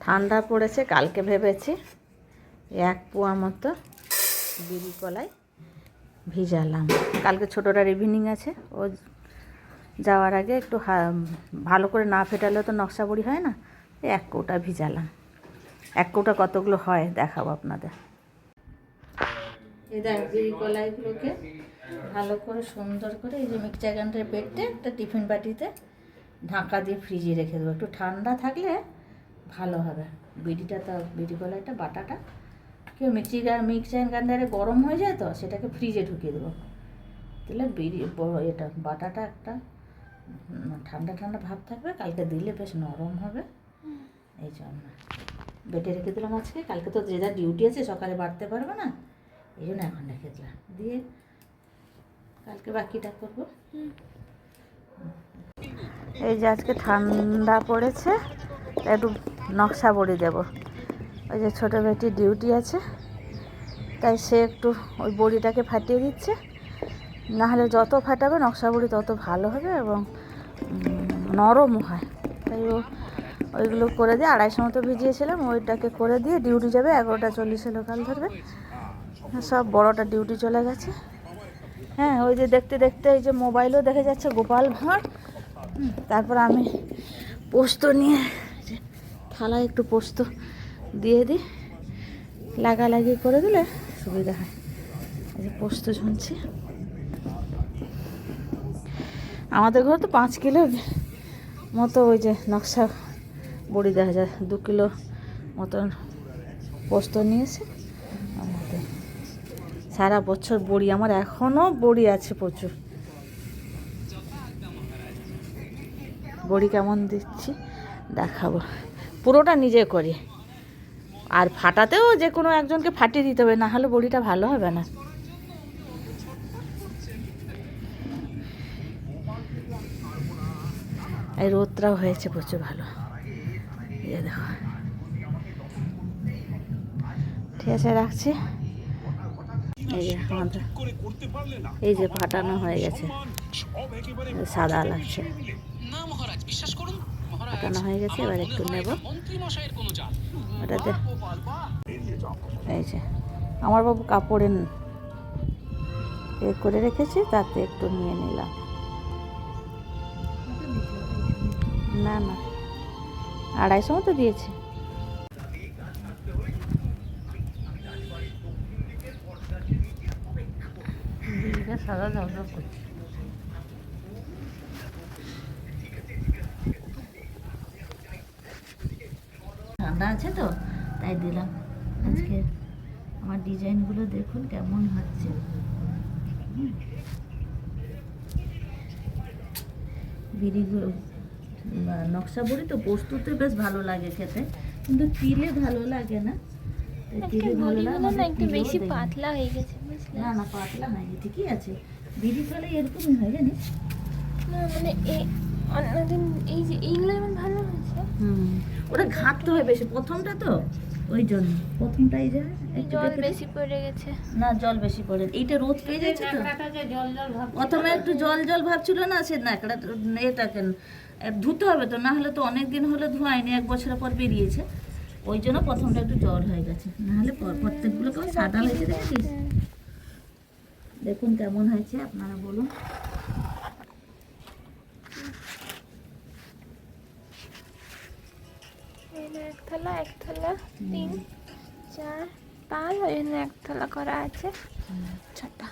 ঠান্ডা পড়েছে। কালকে ভেবেছি 1 পোয়া মতো বিড়ি কলাই ভিজালাম। কালকে ছোটোটার ইভিনিং আছে, ও যাওয়ার আগে একটু ভালো করে না ফেটালে তো নকশা বড়ি হয় না। 1 কৌটা ভিজালাম। 1 কৌটা কতগুলো হয় দেখাবো আপনাদের। এই দেখ বিড়ি কলাইগুলোকে ভালো করে সুন্দর করে এই যে মিক্সচার গ্রাইন্ডারে বেটে একটা টিফিন বাটিতে ঢাকা দিয়ে ফ্রিজে রেখে দেবো। একটু ঠান্ডা থাকলে ভালো হবে। বিড়িটা তো বিড়ি কলাইটা বাটাটা কেউ মিক্সচার গ্রাইন্ডারে গরম হয়ে যায় তো সেটাকে ফ্রিজে ঢুকিয়ে দেবো। তাহলে এটা বাটাটা একটা ঠান্ডা ঠান্ডা ভাব থাকবে, কালকে দিলে বেশ নরম হবে। এই জন্য বেটে রেখে দিলাম আজকে। কালকে তো যে যা ডিউটি আছে সকালে বাড়তে পারবে না, এই জন্য এখন রেখে দিলাম। দিয়ে কালকে বাকিটা করবো। এই যে আজকে ঠান্ডা পড়েছে, একটু নকশা বড়ি দেবো। ওই যে ছোটো বেটির ডিউটি আছে, তাই সে একটু ওই বড়িটাকে ফাটিয়ে দিচ্ছে। নাহলে যত ফাটাবে নকশা বড়ি তত ভালো হবে এবং নরমও হয়। তাই ওইগুলো করে দিয়ে 250 মতো ভিজিয়েছিলাম, ওইটাকে করে দিয়ে ডিউটি যাবে। 11:40 লোকাল ধরবে। সব বড়টা ডিউটি চলে গেছে। হ্যাঁ, ওই যে দেখতে দেখতে এই যে মোবাইলও দেখে যাচ্ছে গোপাল ভাঁড়। তারপর আমি পোস্ত নিয়ে থালায় একটু পোস্ত দিয়ে দিই, লাগালাগি করে দিলে সুবিধা হয়। এই যে পোস্ত ঝুনছি। আমাদের ঘরে তো 5 কিলো মতো ওই যে নকশা বড়ি দেখা যায়। 2 কিলো মতন পোস্ত নিয়েছে। আমাদের সারা বছর বড়ি, আমার এখনও বড়ি আছে প্রচুর। বড়ি কেমন দিচ্ছি দেখাবো। পুরোটা নিজে করি, আর ফাটাতেও যে কোনো একজনকে ফাটিয়ে দিতে হবে, না হলে বড়িটা ভালো হবে না। এই রোদটাও হয়েছে প্রচুর ভালো। এই দেখো, ঠিক আছে রাখছি। এই যে আমাদের এই যে ফাটানো হয়ে গেছে, সাদা লাগছে, ফাটানো হয়ে গেছে। এবার একটু নেব ওটাতে। এই যে আমার বাবু কাপড়ে করে রেখেছি, তাতে একটু নিয়ে নিলাম। না না, 250 মতো দিয়েছে। সাদা ঝলঝল করছে। ঠান্ডা আছে তো তাই দিলাম। আজকে আমার ডিজাইনগুলো দেখুন কেমন হচ্ছে। বিড়িগুলো নকশা বড়ি তো পোস্ততে বেশ ভালো লাগে খেতে, কিন্তু তিলে ভালো লাগে না। তিলে ভালো লাগে না, একটু বেশি পাতলা হয়ে গেছে। না না, পাতলা হয়নি, ঠিকই আছে। বিড়ি কলাই এরকমই হয় জানিস না, মানে অন্যদিন এই যে এইগুলো যেমন ভালো হয়েছে। ওটা ঘাঁটতে হয় বেশি, প্রথমটা তো ওই জন্য। প্রথমটা এই যে জল বেশি পড়ে গেছে। না, জল বেশি পড়ে, এইটা রোদ পেয়ে যাচ্ছে তো। প্রথমে একটু জল জল ভাবছিল না, সে ন্যাকড়া এটাকে ধুতে হবে তো, না হলে তো অনেক দিন হলে ধোয়ায়নি, 1 বছর পর বেরিয়েছে। ওই জন্য প্রথমটা একটু জল হয়ে গেছে, না হলে প্রত্যেকগুলো কেমন সাদা হয়েছে দেখেছিস। দেখুন কেমন হয়েছে, আপনারা বলুন। এক থালা 3 4 5 ওই জন্য 1 থালা করা আছে, 6টা।